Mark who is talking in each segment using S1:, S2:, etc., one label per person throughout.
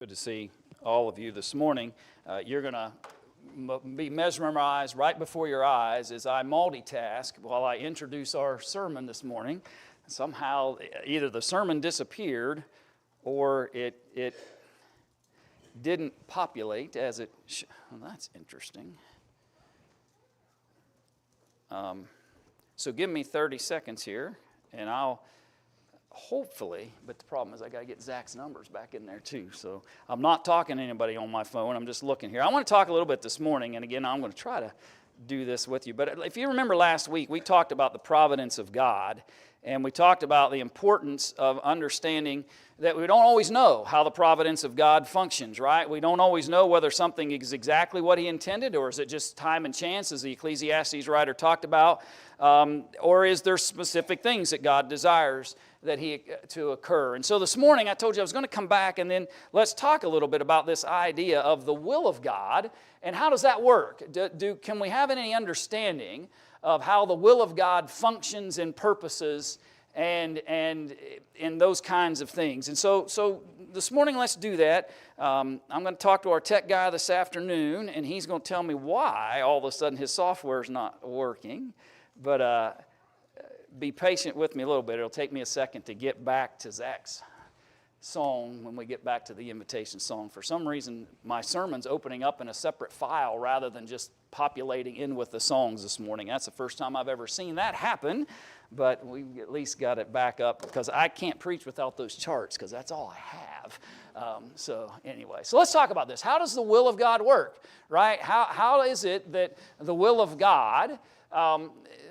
S1: Good to see all of you this morning. You're going to be mesmerized right before your eyes as I multitask while I introduce our sermon this morning. Somehow, either the sermon disappeared or it didn't populate as it well, that's interesting. So give me 30 seconds here, and I'll hopefully, but the problem is I got to get Zach's numbers back in there too. So I'm not talking to anybody on my phone. I'm just looking here. I want to talk a little bit this morning, and again, I'm going to try to do this with you. But if you remember last week, we talked about the providence of God, and we talked about the importance of understanding that we don't always know how the providence of God functions, right? We don't always know whether something is exactly what He intended, or is it just time and chance, as the Ecclesiastes writer talked about, or is there specific things that God desires to occur. And so this morning I told you I was going to come back and then let's talk a little bit about this idea of the will of God and how does that work? Can we have any understanding of how the will of God functions and purposes and those kinds of things? And so this morning let's do that. I'm going to talk to our tech guy this afternoon, and he's going to tell me why all of a sudden his software is not working. But be patient with me a little bit. It'll take me a second to get back to Zach's song when we get back to the invitation song. For some reason, my sermon's opening up in a separate file rather than just populating in with the songs this morning. That's the first time I've ever seen that happen, but we've at least got it back up because I can't preach without those charts because that's all I have. So let's talk about this. How does the will of God work, right? How is it that the will of God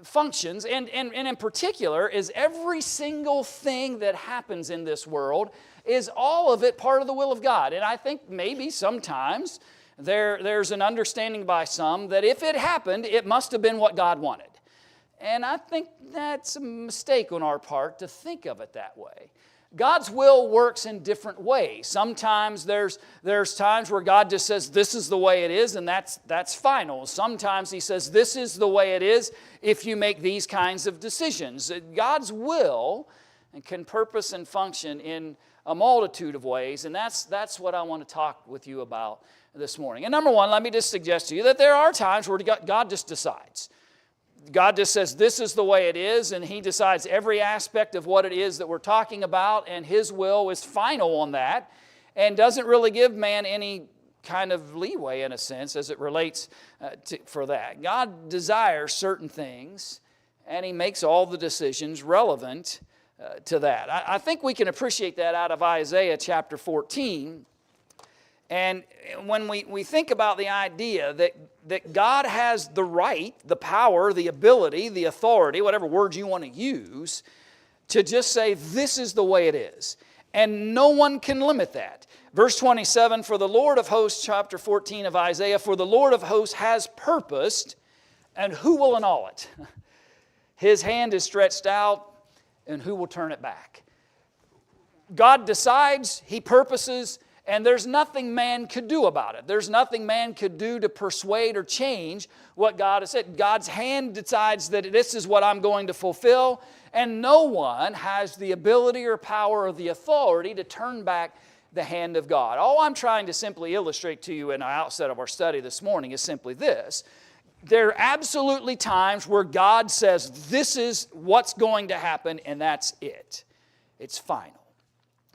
S1: functions, and in particular, is every single thing that happens in this world, is all of it part of the will of God? And I think maybe sometimes there's an understanding by some that if it happened, it must have been what God wanted. And I think that's a mistake on our part to think of it that way. God's will works in different ways. Sometimes there's times where God just says, this is the way it is, and that's final. Sometimes He says, this is the way it is if you make these kinds of decisions. God's will can purpose and function in a multitude of ways, and that's what I want to talk with you about this morning. And number one, let me just suggest to you that there are times where God just decides. God just says, this is the way it is, and He decides every aspect of what it is that we're talking about, and His will is final on that, and doesn't really give man any kind of leeway, in a sense, as it relates for that. God desires certain things, and He makes all the decisions relevant to that. I think we can appreciate that out of Isaiah chapter 14. And when we think about the idea that God has the right, the power, the ability, the authority, whatever word you want to use, to just say, this is the way it is. And no one can limit that. Verse 27, for the Lord of hosts, chapter 14 of Isaiah, for the Lord of hosts has purposed, and who will annul it? His hand is stretched out, and who will turn it back? God decides, He purposes, and there's nothing man could do about it. There's nothing man could do to persuade or change what God has said. God's hand decides that this is what I'm going to fulfill, and no one has the ability or power or the authority to turn back the hand of God. All I'm trying to simply illustrate to you in the outset of our study this morning is simply this. There are absolutely times where God says, this is what's going to happen, and that's it. It's final.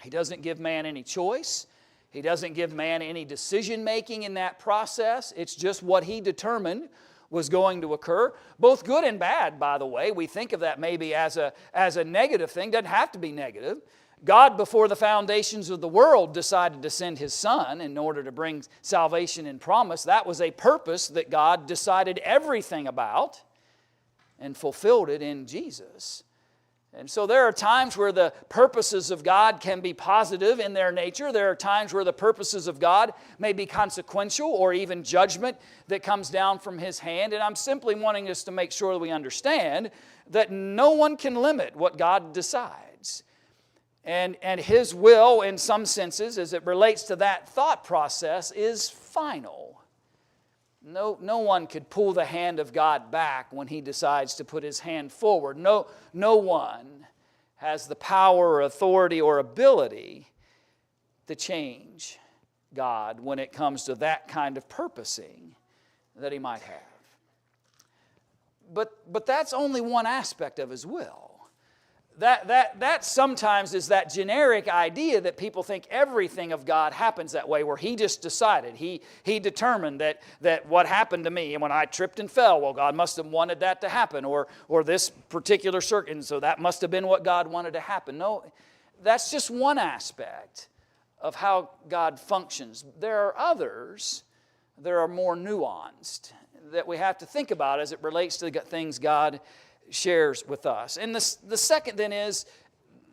S1: He doesn't give man any choice. He doesn't give man any decision-making in that process. It's just what He determined was going to occur. Both good and bad, by the way. We think of that maybe as a negative thing. Doesn't have to be negative. God, before the foundations of the world, decided to send His Son in order to bring salvation and promise. That was a purpose that God decided everything about and fulfilled it in Jesus. And so there are times where the purposes of God can be positive in their nature. There are times where the purposes of God may be consequential or even judgment that comes down from His hand. And I'm simply wanting us to make sure that we understand that no one can limit what God decides. And His will, in some senses, as it relates to that thought process, is final. No one could pull the hand of God back when He decides to put His hand forward. No one has the power or authority or ability to change God when it comes to that kind of purposing that He might have. But that's only one aspect of His will. That sometimes is that generic idea that people think everything of God happens that way, where He just decided, He determined that what happened to me, and when I tripped and fell, well, God must have wanted that to happen, or this particular circuit, and so that must have been what God wanted to happen. No, that's just one aspect of how God functions. There are others that are more nuanced that we have to think about as it relates to the things God shares with us. And the second then is,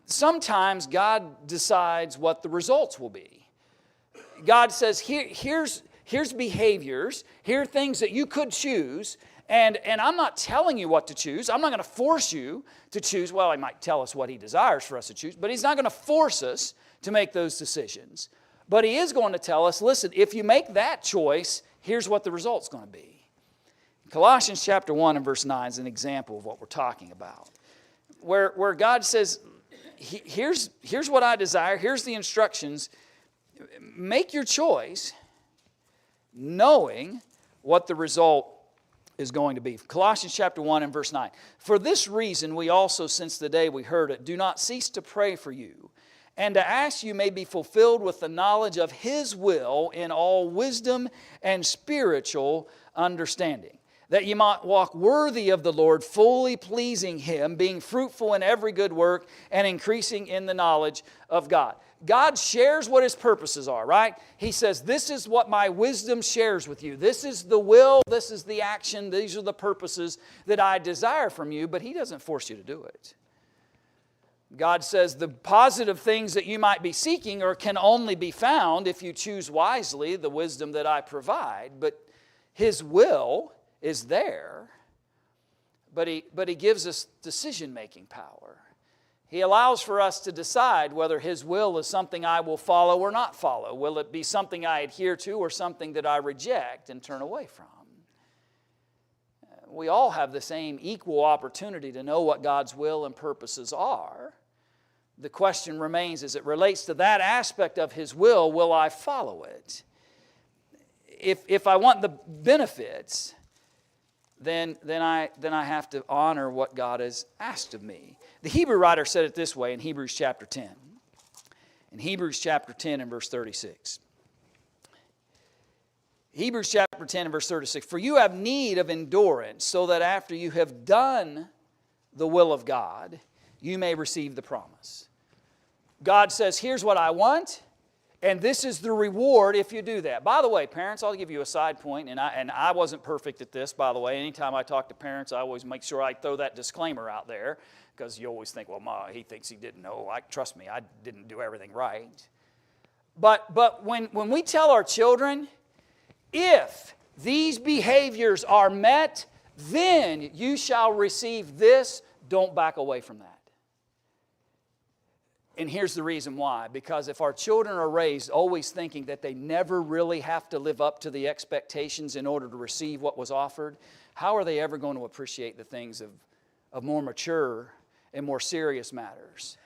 S1: sometimes God decides what the results will be. God says, here's behaviors, here are things that you could choose, and I'm not telling you what to choose. I'm not going to force you to choose. Well, He might tell us what He desires for us to choose, but He's not going to force us to make those decisions. But He is going to tell us, listen, if you make that choice, here's what the result's going to be. Colossians chapter 1 and verse 9 is an example of what we're talking about. Where God says, here's what I desire, here's the instructions. Make your choice knowing what the result is going to be. Colossians chapter 1 and verse 9. For this reason we also, since the day we heard it, do not cease to pray for you, and to ask you may be fulfilled with the knowledge of His will in all wisdom and spiritual understanding, that you might walk worthy of the Lord, fully pleasing Him, being fruitful in every good work, and increasing in the knowledge of God. God shares what His purposes are, right? He says, this is what my wisdom shares with you. This is the will, this is the action, these are the purposes that I desire from you, but He doesn't force you to do it. God says the positive things that you might be seeking can only be found if you choose wisely the wisdom that I provide, but His will is there, but he gives us decision-making power. He allows for us to decide whether His will is something I will follow or not follow. Will it be something I adhere to or something that I reject and turn away from? We all have the same equal opportunity to know what God's will and purposes are. The question remains, as it relates to that aspect of His will I follow it? If I want the benefits, then I have to honor what God has asked of me. The Hebrew writer said it this way in Hebrews chapter 10. In Hebrews chapter 10 and verse 36. Hebrews chapter 10 and verse 36. For you have need of endurance, so that after you have done the will of God, you may receive the promise. God says, here's what I want, and this is the reward if you do that. By the way, parents, I'll give you a side point, and I wasn't perfect at this, by the way. Anytime I talk to parents, I always make sure I throw that disclaimer out there, because you always think, well, Ma, he thinks he didn't know. Trust me, I didn't do everything right. But when we tell our children, if these behaviors are met, then you shall receive this, don't back away from that. And here's the reason why. Because if our children are raised always thinking that they never really have to live up to the expectations in order to receive what was offered, how are they ever going to appreciate the things of more mature and more serious matters?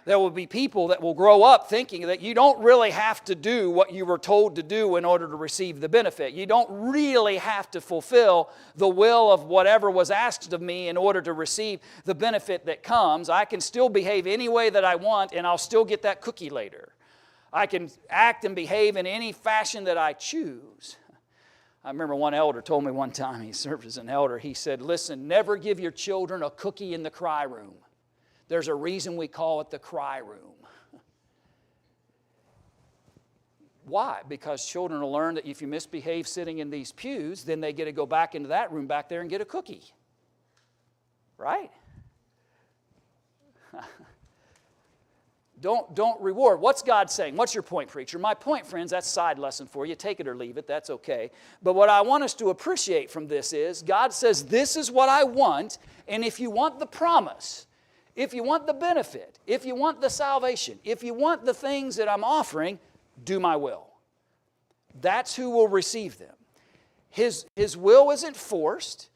S1: There will be people that will grow up thinking that you don't really have to do what you were told to do in order to receive the benefit. You don't really have to fulfill the will of whatever was asked of me in order to receive the benefit that comes. I can still behave any way that I want, and I'll still get that cookie later. I can act and behave in any fashion that I choose. I remember one elder told me one time, he served as an elder, he said, listen, never give your children a cookie in the cry room. There's a reason we call it the cry room. Why? Because children will learn that if you misbehave sitting in these pews, then they get to go back into that room back there and get a cookie. Right? Don't reward. What's God saying? What's your point, preacher? My point, friends, that's a side lesson for you. Take it or leave it. That's okay. But what I want us to appreciate from this is God says, this is what I want, and if you want the promise, if you want the benefit, if you want the salvation, if you want the things that I'm offering, do my will. That's who will receive them. His will isn't forced.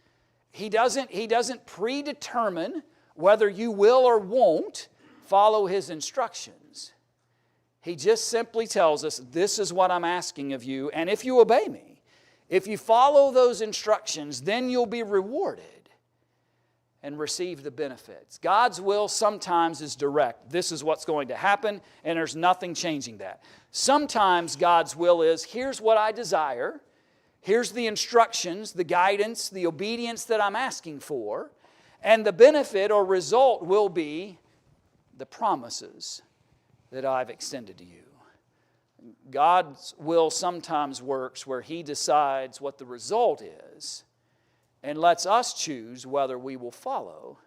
S1: He doesn't predetermine whether you will or won't follow His instructions. He just simply tells us, this is what I'm asking of you, and if you obey me, if you follow those instructions, then you'll be rewarded and receive the benefits. God's will sometimes is direct. This is what's going to happen, and there's nothing changing that. Sometimes God's will is, here's what I desire, here's the instructions, the guidance, the obedience that I'm asking for, and the benefit or result will be the promises that I've extended to you. God's will sometimes works where He decides what the result is and lets us choose whether we will follow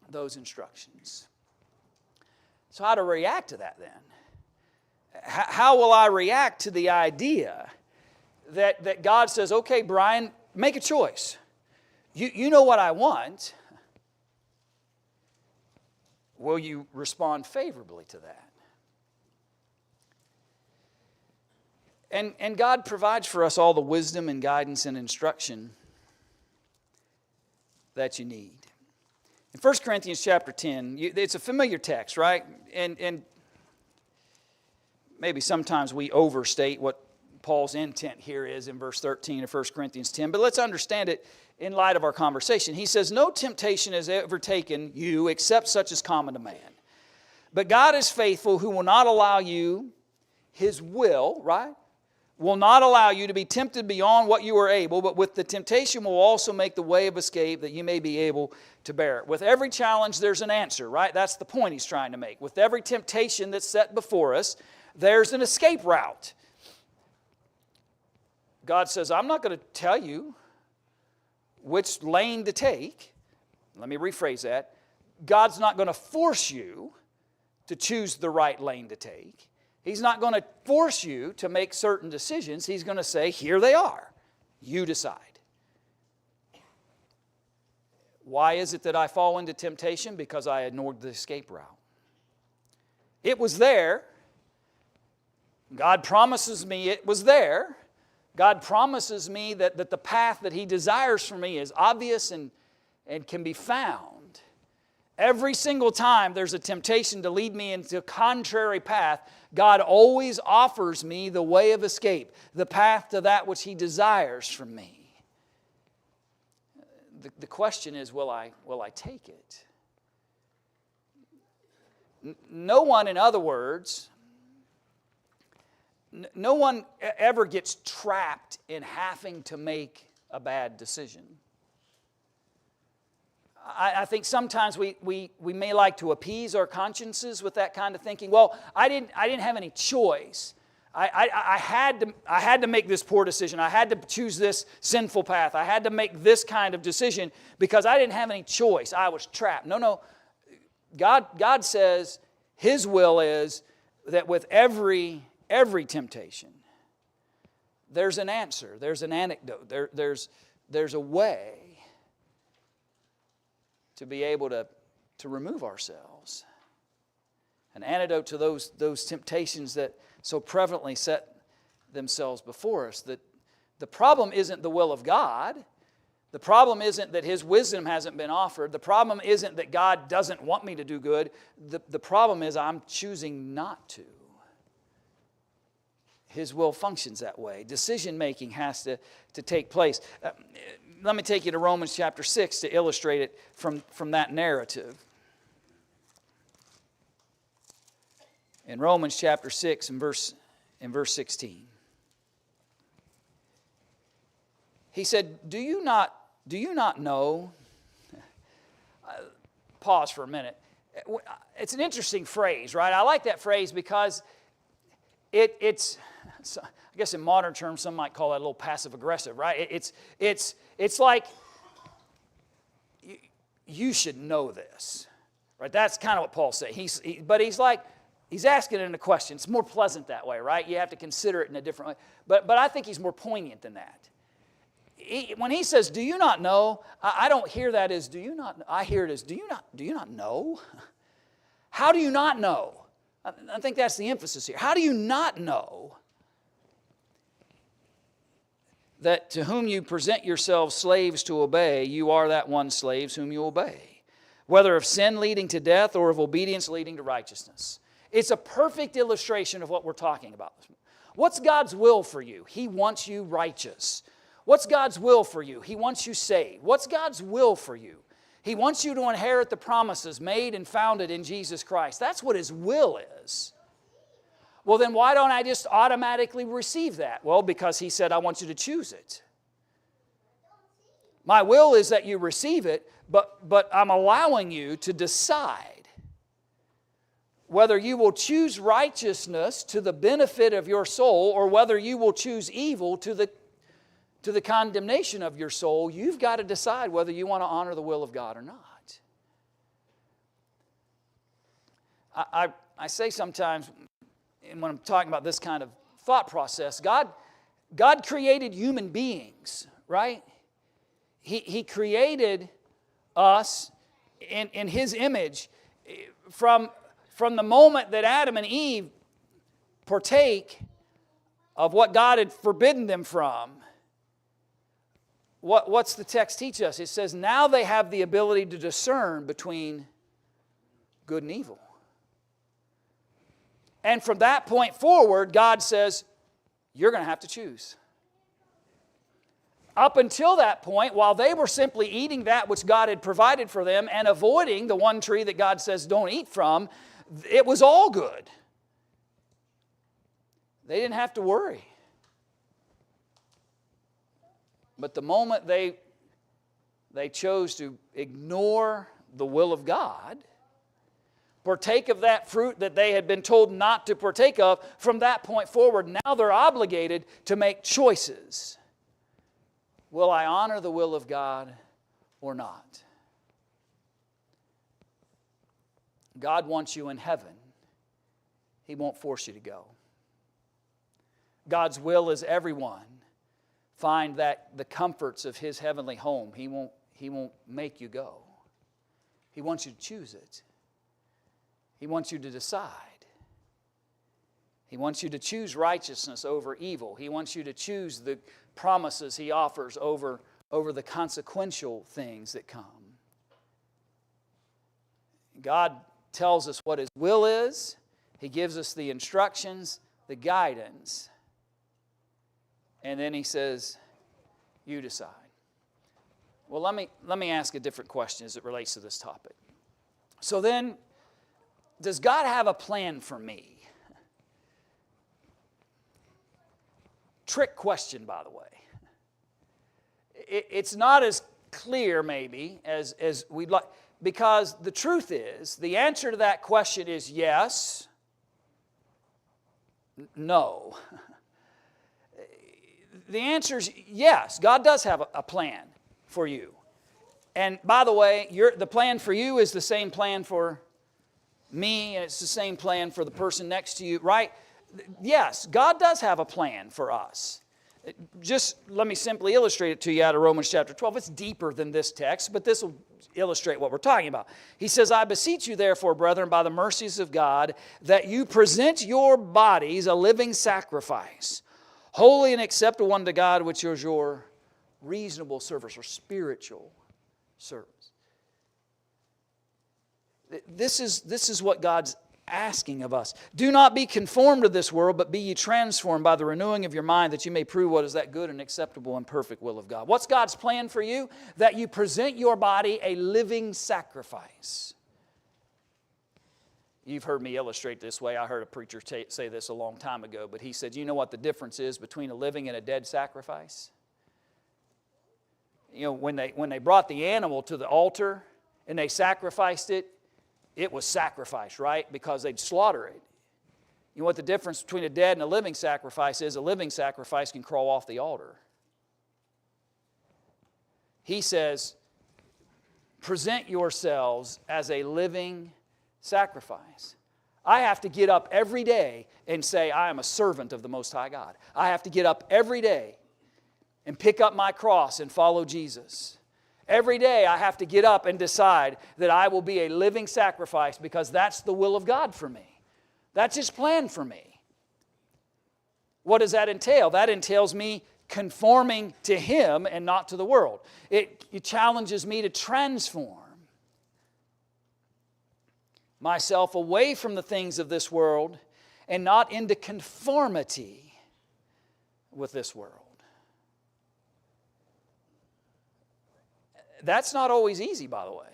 S1: those instructions. So how to react to that then? How will I react to the idea that God says, okay, Brian, make a choice. You know what I want. Will you respond favorably to that? And God provides for us all the wisdom and guidance and instruction that you need. In 1 Corinthians chapter 10, it's a familiar text, right? And maybe sometimes we overstate what Paul's intent here is in verse 13 of 1 Corinthians 10, but let's understand it in light of our conversation. He says, no temptation has ever taken you except such as common to man. But God is faithful, who will not allow you, His will, right? Will not allow you to be tempted beyond what you are able, but with the temptation will also make the way of escape that you may be able to bear it. With every challenge, there's an answer, right? That's the point he's trying to make. With every temptation that's set before us, there's an escape route. God says, I'm not going to tell you which lane to take. Let me rephrase that. God's not going to force you to choose the right lane to take. He's not going to force you to make certain decisions. He's going to say, here they are. You decide. Why is it that I fall into temptation? Because I ignored the escape route. It was there. God promises me it was there. God promises me that the path that He desires for me is obvious and can be found. Every single time there's a temptation to lead me into a contrary path, God always offers me the way of escape, the path to that which He desires from me. The question is, will I take it? No one, in other words, no one ever gets trapped in having to make a bad decision. I think sometimes we may like to appease our consciences with that kind of thinking. Well, I didn't have any choice. I had to make this poor decision. I had to choose this sinful path. I had to make this kind of decision because I didn't have any choice. I was trapped. No. God says His will is that with every temptation, there's an answer. There's an antidote. There's a way to be able to remove ourselves. An antidote to those temptations that so prevalently set themselves before us. That the problem isn't the will of God. The problem isn't that His wisdom hasn't been offered. The problem isn't that God doesn't want me to do good. The problem is I'm choosing not to. His will functions that way. Decision-making has to take place. Let me take you to Romans chapter 6 to illustrate it from that narrative. In Romans chapter 6 in verse 16. He said, Do you not know? Pause for a minute. It's an interesting phrase, right? I like that phrase because it's I guess in modern terms, some might call that a little passive-aggressive, right? It's like, you should know this, right? That's kind of what Paul's saying. But he's asking it in a question. It's more pleasant that way, right? You have to consider it in a different way. But I think he's more poignant than that. When he says, do you not know? I don't hear that as, do you not? I hear it as, do you not know? How do you not know? I think that's the emphasis here. How do you not know that to whom you present yourselves slaves to obey, you are that one slaves whom you obey, whether of sin leading to death or of obedience leading to righteousness? It's a perfect illustration of what we're talking about. What's God's will for you? He wants you righteous. What's God's will for you? He wants you saved. What's God's will for you? He wants you to inherit the promises made and founded in Jesus Christ. That's what His will is. Well, then why don't I just automatically receive that? Well, because He said, I want you to choose it. My will is that you receive it, but I'm allowing you to decide whether you will choose righteousness to the benefit of your soul or whether you will choose evil to the condemnation of your soul. You've got to decide whether you want to honor the will of God or not. I say sometimes, when I'm talking about this kind of thought process, God created human beings, right? He created us in His image. From the moment that Adam and Eve partake of what God had forbidden them from, what's the text teach us? It says, now they have the ability to discern between good and evil. And from that point forward, God says, you're going to have to choose. Up until that point, while they were simply eating that which God had provided for them and avoiding the one tree that God says don't eat from, it was all good. They didn't have to worry. But the moment they chose to ignore the will of God, partake of that fruit that they had been told not to partake of, from that point forward, now they're obligated to make choices. Will I honor the will of God or not? God wants you in heaven. He won't force you to go. God's will is everyone find that the comforts of His heavenly home. He won't make you go. He wants you to choose it. He wants you to decide. He wants you to choose righteousness over evil. He wants you to choose the promises He offers over the consequential things that come. God tells us what His will is. He gives us the instructions, the guidance. And then He says, you decide. Well, let me ask a different question as it relates to this topic. So then, does God have a plan for me? Trick question, by the way. It's not as clear, maybe, as we'd like, because the truth is, the answer to that question is yes, no. The answer is yes, God does have a plan for you. And by the way, the plan for you is the same plan for me, and it's the same plan for the person next to you, right? Yes, God does have a plan for us. Just let me simply illustrate it to you out of Romans chapter 12. It's deeper than this text, but this will illustrate what we're talking about. He says, I beseech you therefore, brethren, by the mercies of God, that you present your bodies a living sacrifice, holy and acceptable unto God, which is your reasonable service or spiritual service. This is what God's asking of us. Do not be conformed to this world, but be ye transformed by the renewing of your mind, that you may prove what is that good and acceptable and perfect will of God. What's God's plan for you? That you present your body a living sacrifice. You've heard me illustrate this way. I heard a preacher say this a long time ago, but he said, you know what the difference is between a living and a dead sacrifice? You know, when they brought the animal to the altar and they sacrificed it, it was sacrificed, right? Because they'd slaughter it. You know what the difference between a dead and a living sacrifice is? A living sacrifice can crawl off the altar. He says, present yourselves as a living sacrifice. I have to get up every day and say, I am a servant of the Most High God. I have to get up every day and pick up my cross and follow Jesus. Every day I have to get up and decide that I will be a living sacrifice because that's the will of God for me. That's His plan for me. What does that entail? That entails me conforming to Him and not to the world. It challenges me to transform. myself away from the things of this world and not into conformity with this world. That's not always easy, by the way.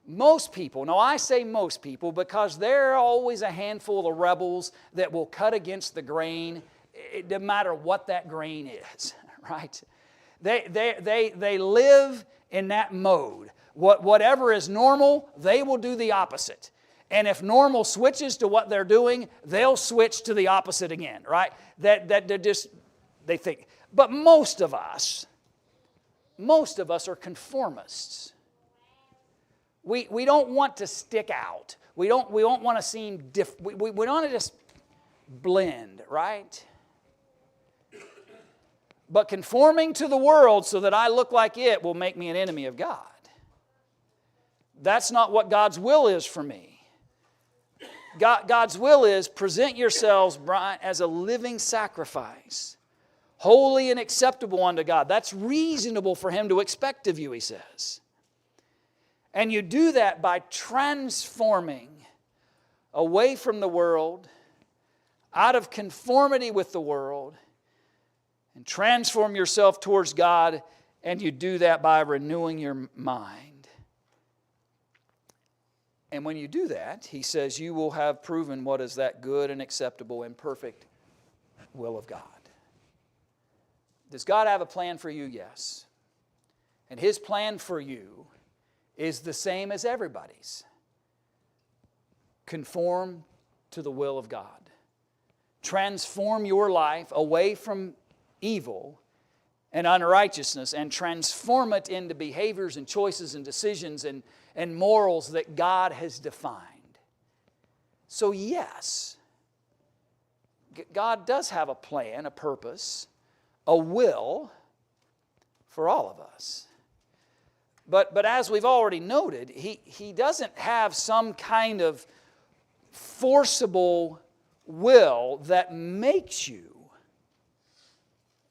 S1: Most people, now I say most people because there are always a handful of rebels that will cut against the grain, no matter what that grain is, right? They live in that mode. Whatever is normal, they will do the opposite. And if normal switches to what they're doing, they'll switch to the opposite again, right? They think. But most of us are conformists. We don't want to stick out. We don't want to seem different. We want to just blend, right? But conforming to the world so that I look like it will make me an enemy of God. That's not what God's will is for me. God's will is present yourselves as a living sacrifice, holy and acceptable unto God. That's reasonable for Him to expect of you, He says. And you do that by transforming away from the world, out of conformity with the world, and transform yourself towards God, and you do that by renewing your mind. And when you do that, He says, you will have proven what is that good and acceptable and perfect will of God. Does God have a plan for you? Yes. And His plan for you is the same as everybody's. Conform to the will of God. Transform your life away from evil and unrighteousness and transform it into behaviors and choices and decisions and morals that God has defined. So yes, God does have a plan, a purpose, a will for all of us. But as we've already noted, He doesn't have some kind of forcible will that makes you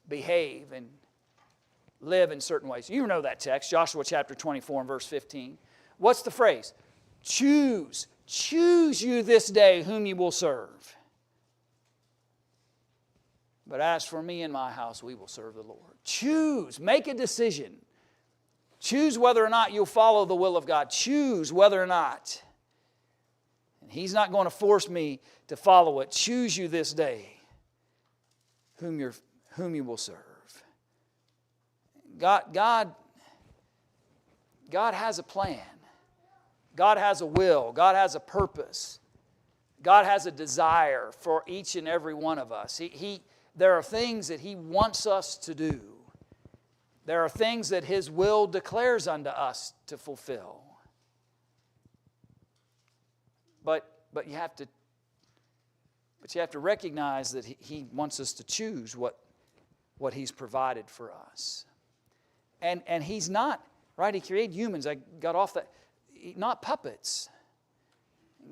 S1: behave and live in certain ways. You know that text, Joshua chapter 24 and verse 15. What's the phrase? Choose you this day whom you will serve. But as for me and my house, we will serve the Lord. Choose, make a decision. Choose whether or not you'll follow the will of God. Choose whether or not. And He's not going to force me to follow it. Choose you this day whom you will serve. God has a plan. God has a will. God has a purpose. God has a desire for each and every one of us. There are things that He wants us to do. There are things that His will declares unto us to fulfill. But you have to recognize that He wants us to choose what He's provided for us. And He's not, right? He created humans. I got off that. Not puppets.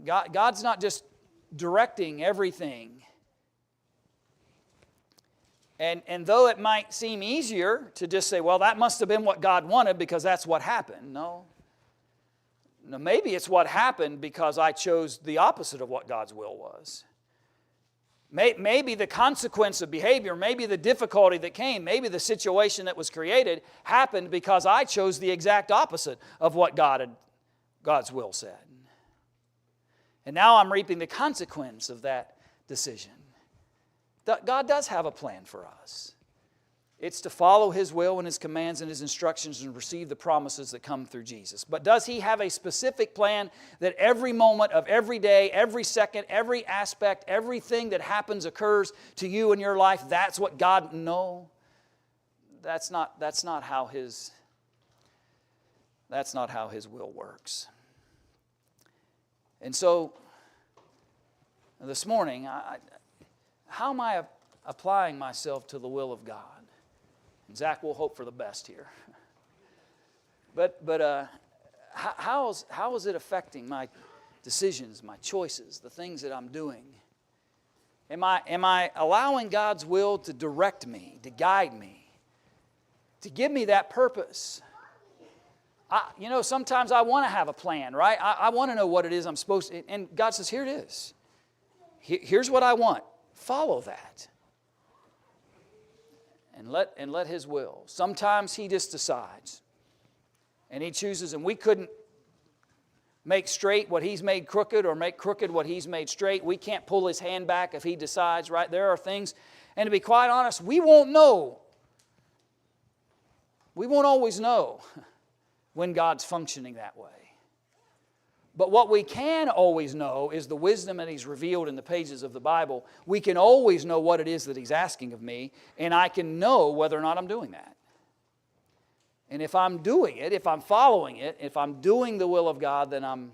S1: God's not just directing everything. And though it might seem easier to just say, well, that must have been what God wanted because that's what happened. No, maybe it's what happened because I chose the opposite of what God's will was. Maybe the consequence of behavior, maybe the difficulty that came, maybe the situation that was created happened because I chose the exact opposite of what God's will said. And now I'm reaping the consequence of that decision. God does have a plan for us. It's to follow His will and His commands and His instructions and receive the promises that come through Jesus. But does He have a specific plan that every moment of every day, every second, every aspect, everything that happens occurs to you in your life? That's what God... No. That's not how His will works. And so, this morning, how am I applying myself to the will of God? And Zach, we'll hope for the best here. But how is it affecting my decisions, my choices, the things that I'm doing? Am I allowing God's will to direct me, to guide me, to give me that purpose? Sometimes I want to have a plan, right? I want to know what it is I'm supposed to. And God says, here it is. Here's what I want. Follow that. And let His will. Sometimes He just decides. And He chooses, and we couldn't make straight what He's made crooked or make crooked what He's made straight. We can't pull His hand back if He decides, right? There are things, and to be quite honest, we won't know. We won't always know when God's functioning that way. But what we can always know is the wisdom that He's revealed in the pages of the Bible. We can always know what it is that He's asking of me, and I can know whether or not I'm doing that. And if I'm doing it, if I'm following it, if I'm doing the will of God, then I'm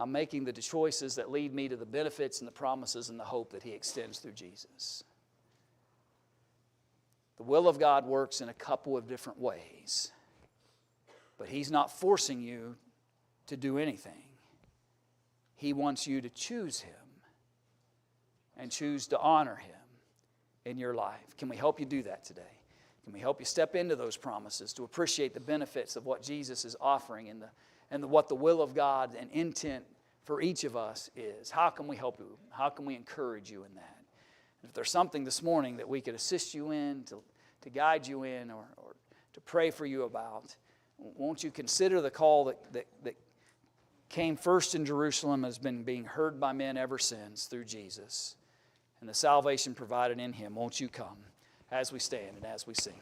S1: making the choices that lead me to the benefits and the promises and the hope that He extends through Jesus. The will of God works in a couple of different ways. But He's not forcing you to do anything. He wants you to choose Him and choose to honor Him in your life. Can we help you do that today? Can we help you step into those promises to appreciate the benefits of what Jesus is offering and what the will of God and intent for each of us is? How can we help you? How can we encourage you in that? If there's something this morning that we could assist you in, to guide you in, or to pray for you about, won't you consider the call that came first in Jerusalem, has been being heard by men ever since through Jesus, and the salvation provided in Him? Won't you come as we stand and as we sing?